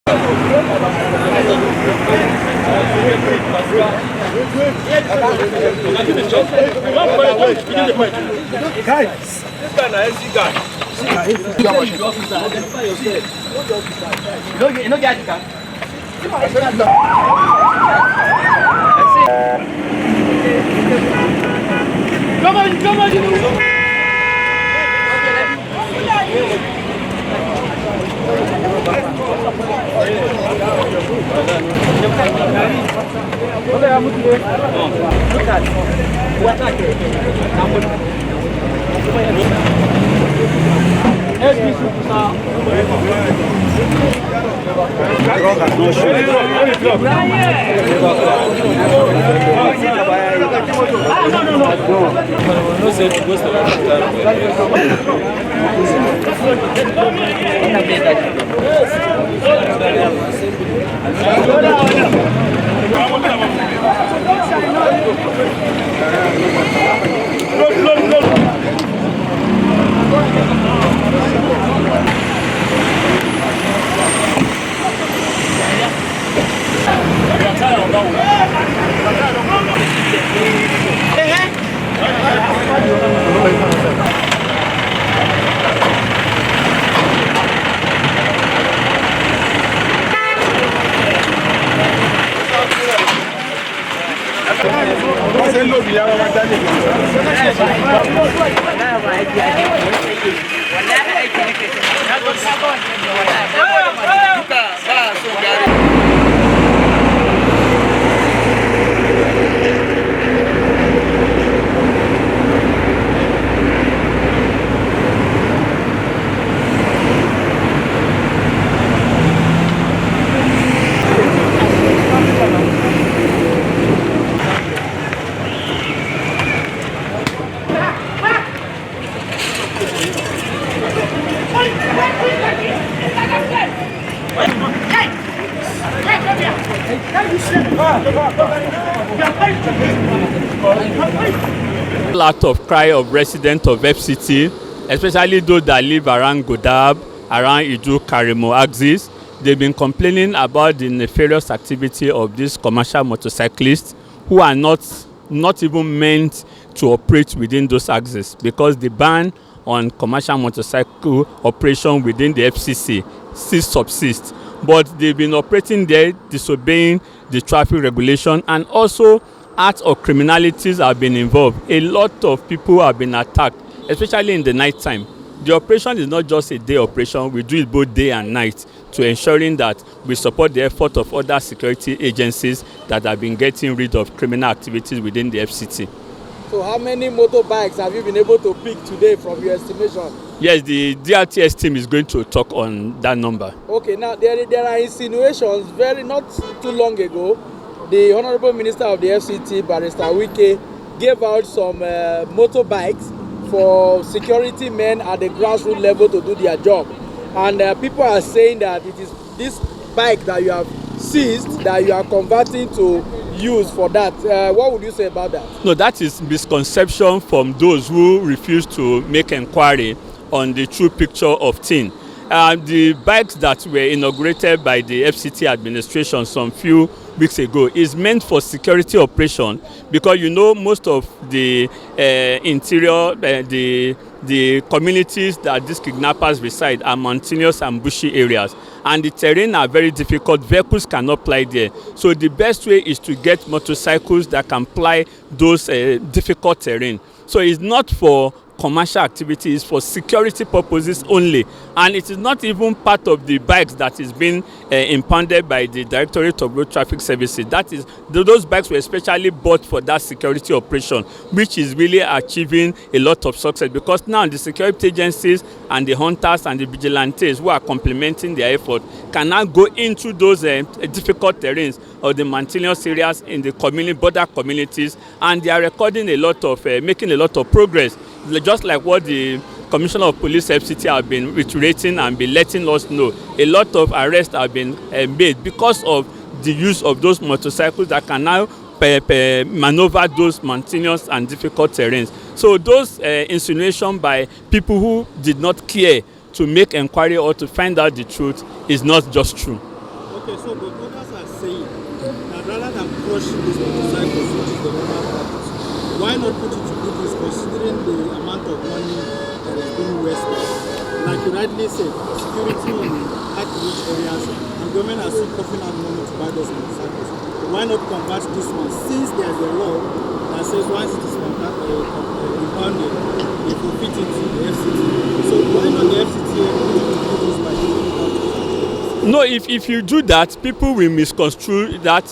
Guys, this guy na SC guy. You no get it. Come on. Lot of cry of residents of FCT, especially those that live around Godab, around Idu Karimo axis. They've been complaining about the nefarious activity of these commercial motorcyclists who are not even meant to operate within those axes, because the ban on commercial motorcycle operation within the FCC still subsists. But they've been operating there, disobeying the traffic regulation, and also acts of criminalities have been involved. A lot of people have been attacked, especially in the night time. The operation is not just a day operation. We do it both day and night to ensuring that we support the effort of other security agencies that have been getting rid of criminal activities within the FCT. So how many motorbikes have you been able to pick today from your estimation? Yes, the DRST team is going to talk on that number. Okay, now there are insinuations not too long ago. The Honorable Minister of the FCT, Barrister Wike, gave out some motorbikes for security men at the grassroots level to do their job. And people are saying that it is this bike that you have seized that you are converting to use for that. What would you say about that? No, that is misconception from those who refuse to make inquiry on the true picture of things. The bikes that were inaugurated by the FCT administration some few weeks ago is meant for security operation, because you know most of the interior, the communities that these kidnappers reside are mountainous and bushy areas, and the terrain are very difficult. Vehicles cannot ply there. So the best way is to get motorcycles that can ply those difficult terrain. So it's not for commercial activities, for security purposes only, and it is not even part of the bikes that is being impounded by the Directorate of Road Traffic Services. That is, those bikes were especially bought for that security operation, which is really achieving a lot of success, because now the security agencies and the hunters and the vigilantes who are complementing their effort can now go into those difficult terrains of the mountainous areas in the border communities, and they are recording a lot of making a lot of progress, just like what the Commissioner of Police FCT have been reiterating and been letting us know. A lot of arrests have been made because of the use of those motorcycles that can now maneuver those mountainous and difficult terrains. So those insinuations by people who did not care to make inquiry or to find out the truth is not just true. Okay, so but others are saying that rather than crushing these motorcycles, which is the normal practice, why not put it to good use considering the amount of money that is being wasted? Like you rightly said, security in hard-to-reach areas, and government are still coughing out money to buy those motorcycles. But why not convert this one, since there's a law that says once it is impounded, it will fit into the FCT. So why not the FCT put it to good use by giving it out to the No, if you do that, people will misconstrue that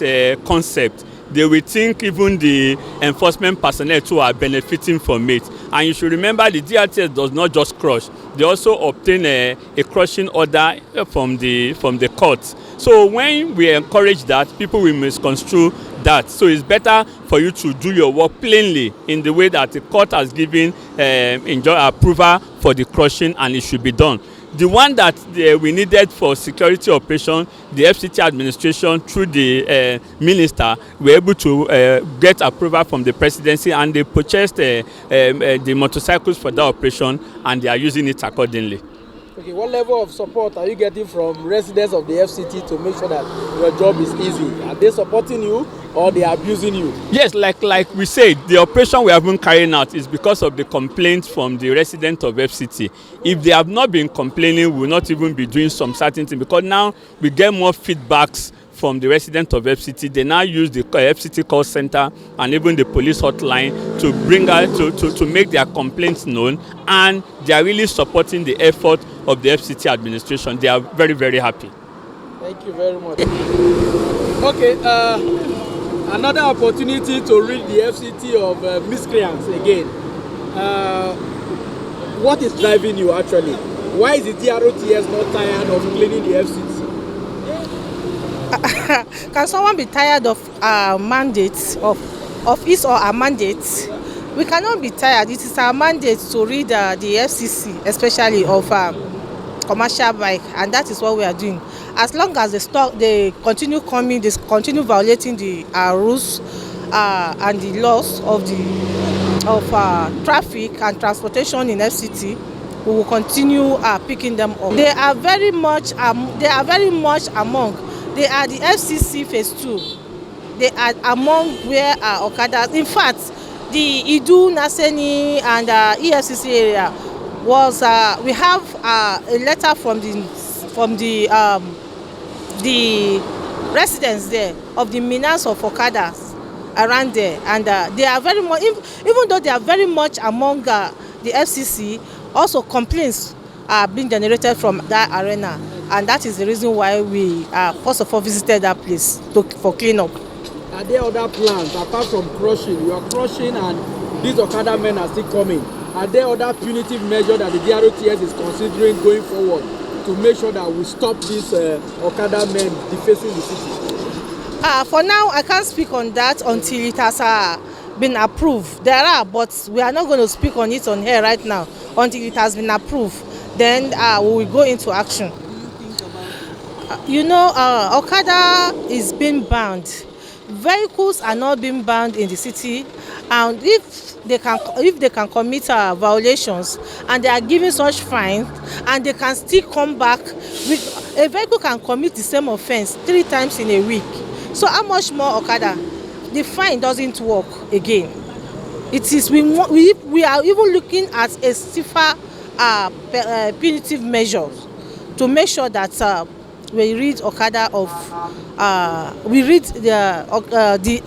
concept. They will think even the enforcement personnel too are benefiting from it. And you should remember the DRST does not just crush. They also obtain a crushing order from the court. So when we encourage that, people will misconstrue that. So it's better for you to do your work plainly in the way that the court has given approval for the crushing, and it should be done. The one that we needed for security operation, the FCT administration through the minister were able to get approval from the presidency, and they purchased the motorcycles for that operation, and they are using it accordingly. Okay, what level of support are you getting from residents of the FCT to make sure that your job is easy? Are they supporting you or they are abusing you? Yes, like we said, the operation we have been carrying out is because of the complaints from the residents of FCT. If they have not been complaining, we will not even be doing some certain things, because now we get more feedbacks from the residents of FCT. They now use the FCT call center and even the police hotline to bring out to make their complaints known, and they are really supporting the effort of the FCT administration. They are very, very happy. Thank you very much. Okay, another opportunity to rid the FCT of miscreants again. What is driving you actually? Why is the DROTS not tired of cleaning the FCT? Can someone be tired of our mandates, of his or our mandates? We cannot be tired. It is our mandate to rid the FCC, especially of commercial bike, and that is what we are doing. As long as they continue coming, they continue violating the rules and the laws of traffic and transportation in FCT, we will continue picking them up. They are very much among. They are the FCC phase 2. They are among where Okadas. In fact, the Idu, Naseni, and EFCC area was. We have a letter from the residents there of the menace of Okadas around there, and they are very much. Even though they are very much among the FCC, also complaints are being generated from that arena. And that is the reason why we first of all visited that place for cleanup. Are there other plans apart from crushing? You are crushing and these Okada men are still coming. Are there other punitive measures that the DROTS is considering going forward to make sure that we stop these Okada men defacing the city? For now, I can't speak on that until it has been approved. There are, but we are not going to speak on it on here right now until it has been approved. Then we will go into action. Okada is being banned. Vehicles are not being banned in the city, and if they can commit violations and they are given such fines, and they can still come back, a vehicle can commit the same offense 3 times in a week. So how much more Okada? The fine doesn't work again. It is we are even looking at a stiffer punitive measures to make sure that we rid Okada of we rid the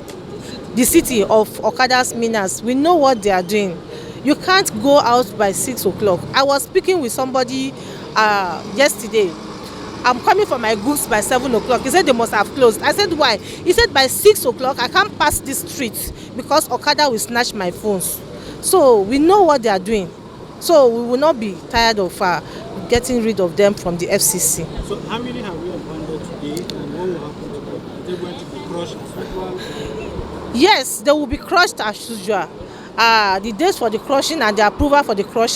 city of Okada's menace. We know what they are doing. You can't go out by 6 o'clock. I was speaking with somebody yesterday. I'm coming for my goods by 7 o'clock. He said they must have closed. I said why? He said by 6 o'clock I can't pass this street because Okada will snatch my phones. So we know what they are doing. So we will not be tired of getting rid of them from the FCC. So how many have we abandoned today, and what will happen to them? Are they going to be crushed as usual? Yes, they will be crushed as usual. The dates for the crushing and the approval for the crushing